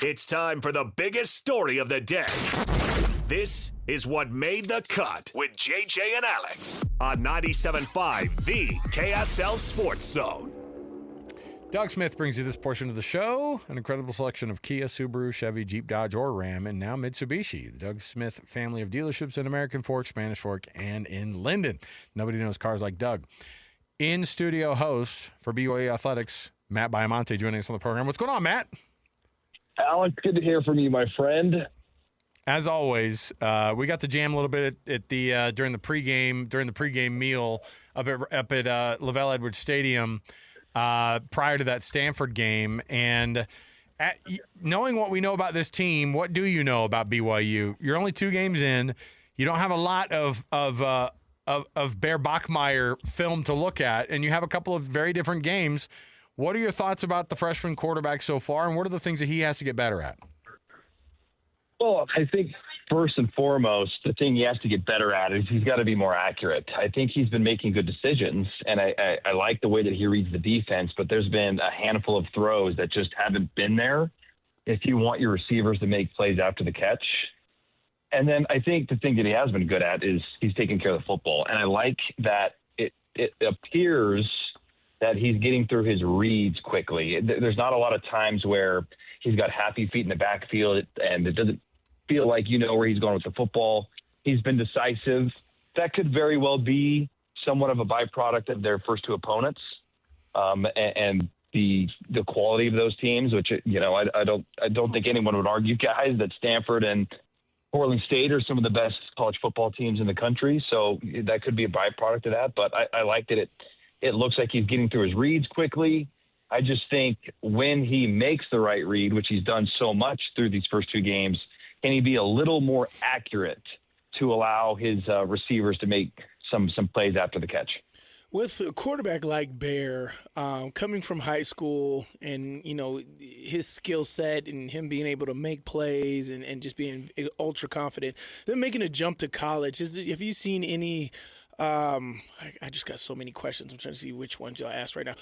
It's time for the biggest story of the day. This is what made the cut with JJ and Alex on 97.5, the KSL Sports Zone. Doug Smith brings you this portion of the show. An incredible selection of Kia, Subaru, Chevy, Jeep, Dodge, or Ram, and now Mitsubishi. The Doug Smith family of dealerships in American Fork, Spanish Fork, and in Linden. Nobody knows cars like Doug. In-studio host for BYU Athletics, Matt Baiamonte, joining us on the program. What's going on, Matt? Alex, good to hear from you, my friend. As always, we got to jam a little bit at the during the pregame meal up at Lavelle Edwards Stadium prior to that Stanford game. And knowing what we know about this team, what do you know about BYU? You're only 2 games in. You don't have a lot of Bear Bachmeier film to look at, and you have a couple of very different games. What are your thoughts about the freshman quarterback so far, and what are the things that he has to get better at? Well, I think first and foremost, the thing he has to get better at is he's got to be more accurate. I think he's been making good decisions, and I like the way that he reads the defense, but there's been a handful of throws that just haven't been there if you want your receivers to make plays after the catch. And then I think the thing that he has been good at is he's taking care of the football. And I like that it appears that he's getting through his reads quickly. There's not a lot of times where he's got happy feet in the backfield and it doesn't feel like you know where he's going with the football. He's been decisive. That could very well be somewhat of a byproduct of their first 2 opponents and the quality of those teams, which, you know, I don't think anyone would argue, guys, that Stanford and Portland State are some of the best college football teams in the country. So that could be a byproduct of that. But I like that it looks like he's getting through his reads quickly. I just think when he makes the right read, which he's done so much through these first 2 games, can he be a little more accurate to allow his receivers to make some plays after the catch? With a quarterback like Bear, coming from high school and, you know, his skill set and him being able to make plays and just being ultra confident, then making a jump to college, have you seen any I just got so many questions. I'm trying to see which ones you'll ask right now.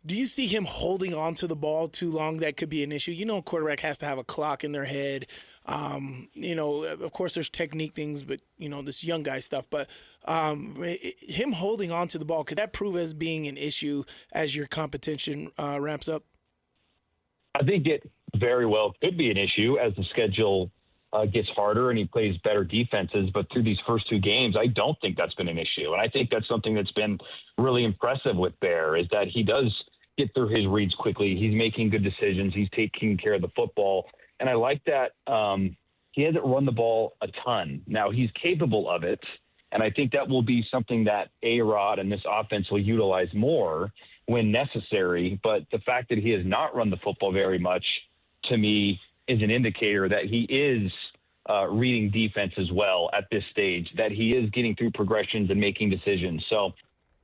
Do you see him holding on to the ball too long? That could be an issue. You know, a quarterback has to have a clock in their head. You know, of course, there's technique things, but, you know, this young guy stuff. But him holding on to the ball, could that prove as being an issue as your competition ramps up? I think it very well could be an issue as the schedule gets harder and he plays better defenses. But through these first 2 games, I don't think that's been an issue. And I think that's something that's been really impressive with Bear is that he does get through his reads quickly. He's making good decisions. He's taking care of the football. And I like that he hasn't run the ball a ton. Now, he's capable of it. And I think that will be something that A-Rod and this offense will utilize more when necessary. But the fact that he has not run the football very much, to me, is an indicator that he is reading defense as well at this stage, that he is getting through progressions and making decisions. So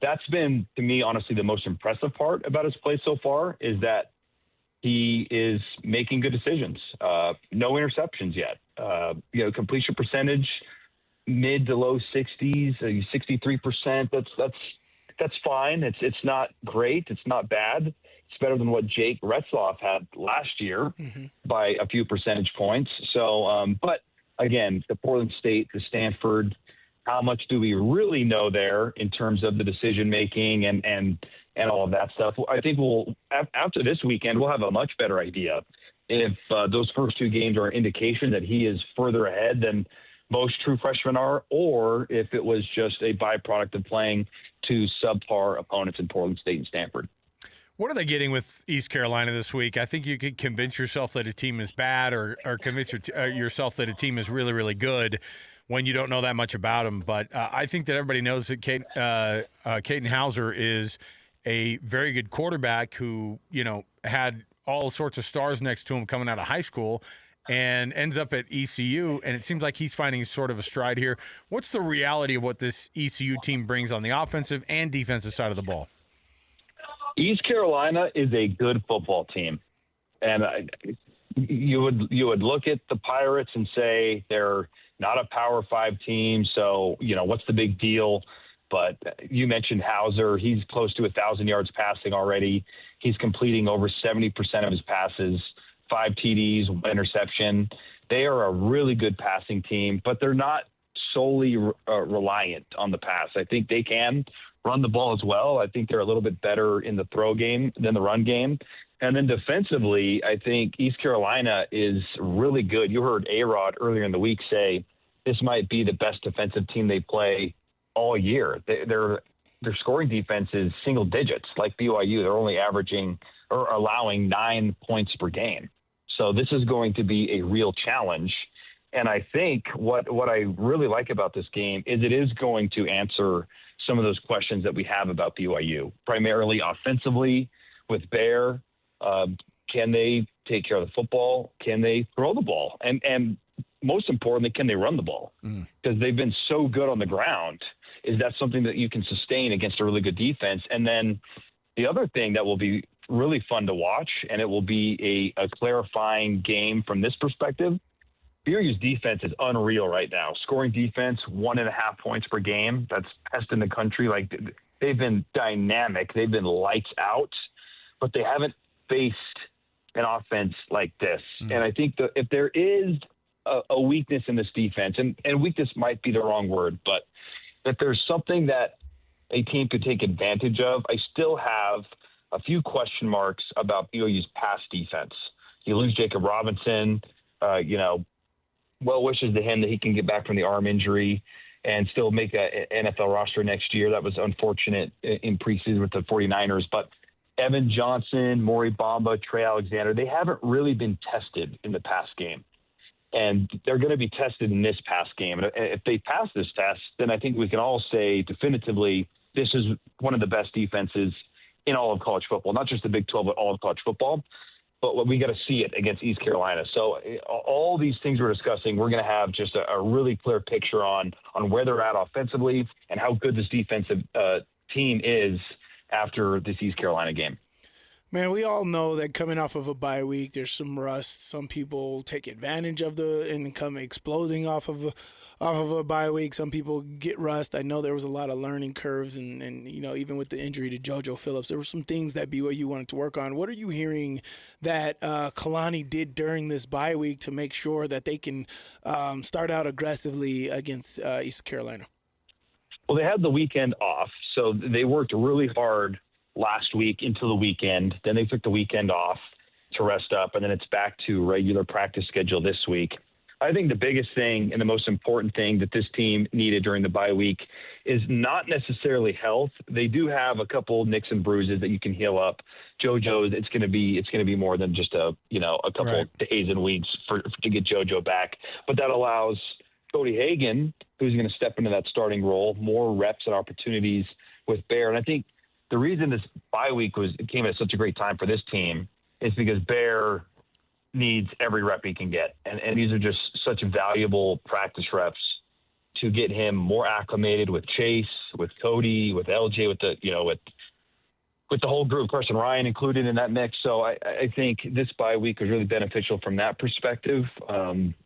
that's been, to me, honestly, the most impressive part about his play so far is that he is making good decisions. No interceptions yet. You know, completion percentage, mid to low 60s, 63%. That's fine. It's not great. It's not bad. It's better than what Jake Retzloff had last year by a few percentage points. So, but again, the Portland State, the Stanford, how much do we really know there in terms of the decision making and all of that stuff? I think after this weekend, we'll have a much better idea if those first 2 games are an indication that he is further ahead than most true freshmen are, or if it was just a byproduct of playing 2 subpar opponents in Portland State and Stanford. What are they getting with East Carolina this week? I think you could convince yourself that a team is bad or convince yourself that a team is really, really good when you don't know that much about them. But I think that everybody knows that Caden Hauser is a very good quarterback who, you know, had all sorts of stars next to him coming out of high school and ends up at ECU, and it seems like he's finding sort of a stride here. What's the reality of what this ECU team brings on the offensive and defensive side of the ball? East Carolina is a good football team, and you would look at the Pirates and say they're not a Power 5 team, so you know what's the big deal? But you mentioned Hauser; he's close to 1,000 yards passing already. He's completing over 70% of his passes. 5 TDs, 1 interception. They are a really good passing team, but they're not solely reliant on the pass. I think they can run the ball as well. I think they're a little bit better in the throw game than the run game. And then defensively, I think East Carolina is really good. You heard A-Rod earlier in the week say this might be the best defensive team they play all year. Their scoring defense is single digits, like BYU. They're only averaging or allowing 9 points per game. So this is going to be a real challenge. And I think what I really like about this game is it is going to answer some of those questions that we have about BYU, primarily offensively with Bear. Can they take care of the football? Can they throw the ball? And most importantly, can they run the ball? Because they've been so good on the ground. Is that something that you can sustain against a really good defense? And then the other thing that will be really fun to watch, and it will be a clarifying game from this perspective, BYU's defense is unreal right now. Scoring defense, 1.5 points per game. That's best in the country. Like, they've been dynamic. They've been lights out, but they haven't faced an offense like this. And I think that if there is a weakness in this defense, and weakness might be the wrong word, but that there's something that a team could take advantage of, I still have a few question marks about BYU's pass defense. You lose Jacob Robinson, well wishes to him that he can get back from the arm injury and still make an NFL roster next year. That was unfortunate in preseason with the 49ers. But Evan Johnson, Maury Bamba, Trey Alexander, they haven't really been tested in the pass game. And they're going to be tested in this pass game. And if they pass this test, then I think we can all say definitively this is one of the best defenses in all of college football, not just the Big 12, but all of college football. But we got to see it against East Carolina. So all these things we're discussing, we're going to have just a really clear picture on where they're at offensively and how good this defensive team is after this East Carolina game. Man, we all know that coming off of a bye week, there's some rust. Some people take advantage of and come exploding off of a bye week. Some people get rust. I know there was a lot of learning curves, and even with the injury to JoJo Phillips, there were some things that BYU wanted to work on. What are you hearing that Kalani did during this bye week to make sure that they can start out aggressively against East Carolina? Well, they had the weekend off, so they worked really hard last week into the weekend. Then they took the weekend off to rest up, and then it's back to regular practice schedule this week. I think the biggest thing and the most important thing that this team needed during the bye week is not necessarily health. They do have a couple nicks and bruises that you can heal up. JoJo, it's going to be more than just a couple days and weeks to get JoJo back. But that allows Cody Hagan, who's going to step into that starting role, more reps and opportunities with Bear. And I think the reason this bye week came at such a great time for this team is because Bear needs every rep he can get. And these are just such valuable practice reps to get him more acclimated with Chase, with Cody, with LJ, with the whole group, Carson Ryan included in that mix. So I think this bye week was really beneficial from that perspective.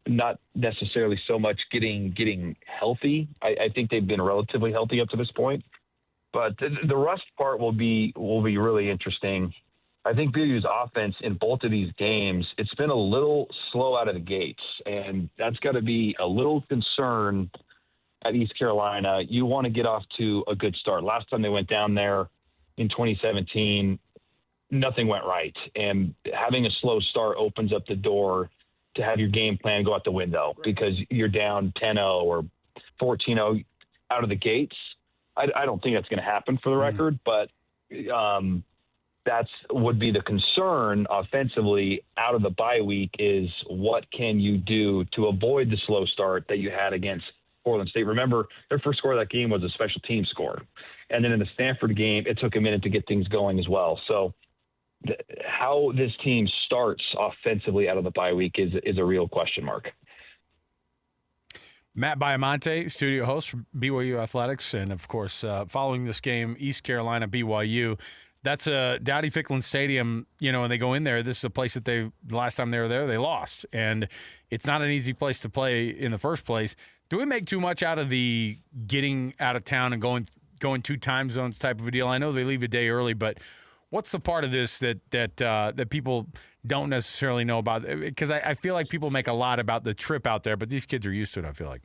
Not necessarily so much getting healthy. I think they've been relatively healthy up to this point. But the rust part will be really interesting. I think BYU's offense in both of these games, it's been a little slow out of the gates, and that's got to be a little concern at East Carolina. You want to get off to a good start. Last time they went down there in 2017, nothing went right, and having a slow start opens up the door to have your game plan go out the window because you're down 10-0 or 14-0 out of the gates. I don't think that's going to happen for the record, but that's would be the concern offensively out of the bye week is what can you do to avoid the slow start that you had against Portland State. Remember, their first score of that game was a special team score. And then in the Stanford game, it took a minute to get things going as well. So how this team starts offensively out of the bye week is a real question mark. Matt Baiamonte, studio host for BYU Athletics, and, of course, following this game, East Carolina, BYU. That's a Dowdy Ficklin Stadium, and they go in there. This is a place that the last time they were there, they lost. And it's not an easy place to play in the first place. Do we make too much out of the getting out of town and going 2 time zones type of a deal? I know they leave a day early, but what's the part of this that people don't necessarily know about it, because I feel like people make a lot about the trip out there, but these kids are used to it, I feel like.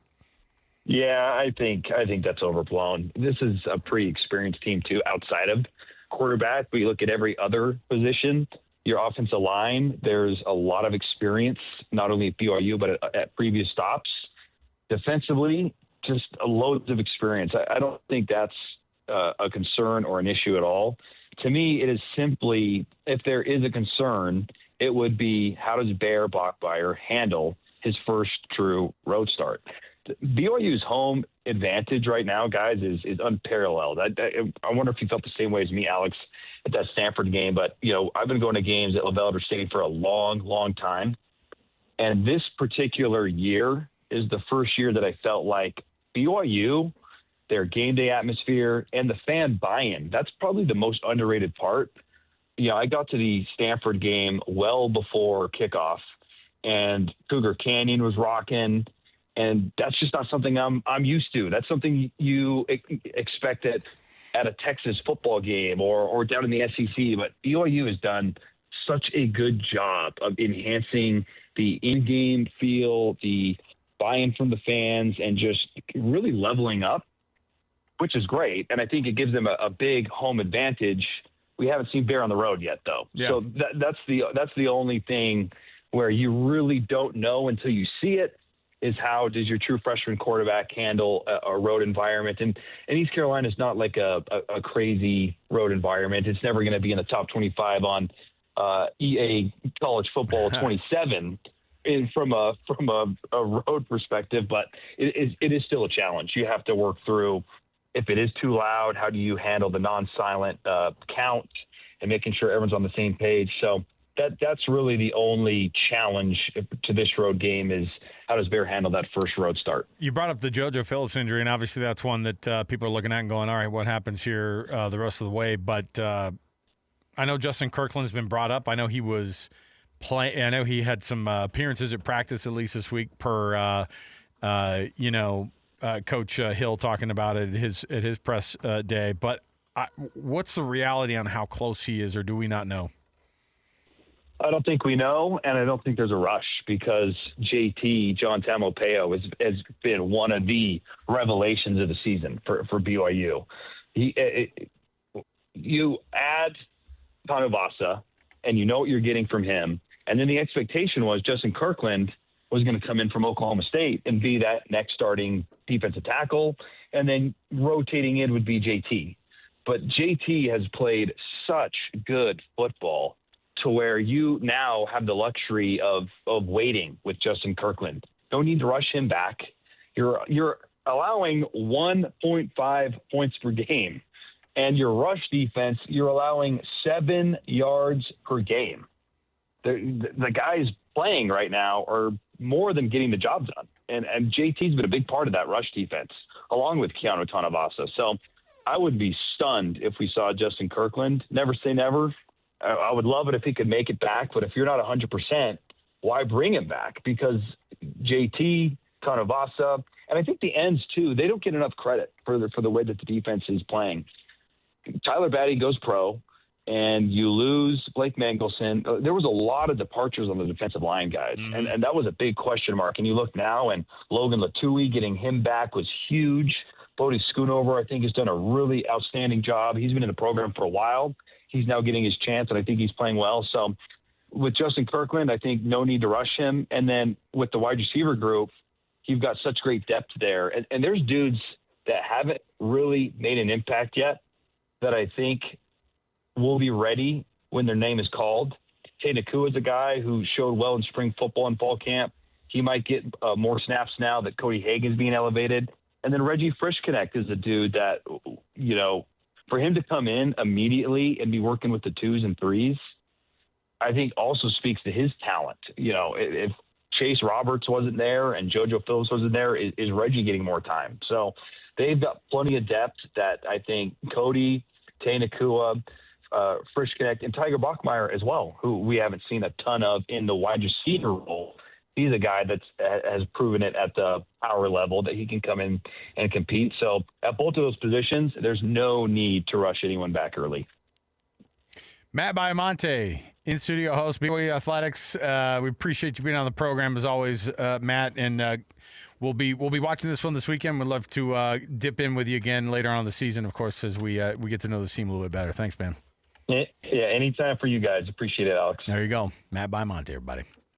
Yeah, I think that's overblown. This is a pretty experienced team too, outside of quarterback. We look at every other position, your offensive line. There's a lot of experience, not only at BYU but at previous stops. Defensively, just loads of experience. I don't think that's a concern or an issue at all. To me, it is simply, if there is a concern, it would be how does Bear Bachmeier handle his first true road start? BYU's home advantage right now, guys, is unparalleled. I wonder if you felt the same way as me, Alex, at that Stanford game. But, I've been going to games at LaBelle Stadium for a long, long time. And this particular year is the first year that I felt like BYU, their game day atmosphere, and the fan buy-in, that's probably the most underrated part. I got to the Stanford game well before kickoff, and Cougar Canyon was rocking. And that's just not something I'm used to. That's something you expect at a Texas football game or down in the SEC. But BYU has done such a good job of enhancing the in-game feel, the buy-in from the fans, and just really leveling up, which is great. And I think it gives them a big home advantage. We haven't seen Bear on the road yet, though. Yeah. So that's the only thing where you really don't know until you see it, is how does your true freshman quarterback handle a road environment? And East Carolina is not like a crazy road environment. It's never going to be in the top 25 on EA College Football 27 from a road perspective, but it is still a challenge. You have to work through, if it is too loud, how do you handle the non-silent count and making sure everyone's on the same page? So that's really the only challenge to this road game, is how does Bear handle that first road start? You brought up the JoJo Phillips injury, and obviously that's one that people are looking at and going, all right, what happens here the rest of the way? But I know Justin Kirkland's been brought up. I know he was I know he had some appearances at practice at least this week per Coach Hill talking about it at his press day. But what's the reality on how close he is, or do we not know? I don't think we know, and I don't think there's a rush, because JT, John Tamalpeo, has been one of the revelations of the season for BYU. You add Tanuvasa, and you know what you're getting from him, and then the expectation was Justin Kirkland was going to come in from Oklahoma State and be that next starting defensive tackle, and then rotating in would be JT. But JT has played such good football to where you now have the luxury of waiting with Justin Kirkland. Don't need to rush him back. You're allowing 1.5 points per game, and your rush defense, you're allowing 7 yards per game. The guys playing right now are more than getting the job done. And JT's been a big part of that rush defense, along with Keanu Tanuvasa. So I would be stunned if we saw Justin Kirkland. Never say never. I would love it if he could make it back, but if you're not 100%, why bring him back? Because JT, Tanuvasa, and I think the ends too, they don't get enough credit for the way that the defense is playing. Tyler Batty goes pro, and you lose Blake Mangelson. There was a lot of departures on the defensive line, guys, and that was a big question mark. And you look now, and Logan Latui, getting him back was huge. Bodie Schoonover, I think, has done a really outstanding job. He's been in the program for a while. He's now getting his chance, and I think he's playing well. So with Justin Kirkland, I think no need to rush him. And then with the wide receiver group, you've got such great depth there. And there's dudes that haven't really made an impact yet that I think will be ready when their name is called. Tay Nakua is a guy who showed well in spring football and fall camp. He might get more snaps now that Cody Hagan's being elevated. And then Reggie Frischknecht is a dude that, for him to come in immediately and be working with the 2s and 3s, I think also speaks to his talent. If Chase Roberts wasn't there and JoJo Phillips wasn't there, is Reggie getting more time? So they've got plenty of depth that I think Cody, Tay Nakua, Frischknecht, and Tiger Bachmeier as well, who we haven't seen a ton of in the wide receiver role. He's a guy that has proven it at the power level that he can come in and compete. So at both of those positions, there's no need to rush anyone back early. Matt Baiamonte, in-studio host, BYU Athletics. We appreciate you being on the program as always, Matt, and we'll be watching this one this weekend. We'd love to dip in with you again later on in the season, of course, as we get to know the team a little bit better. Thanks, man. Yeah, anytime for you guys. Appreciate it, Alex. There you go. Matt Baiamonte, everybody.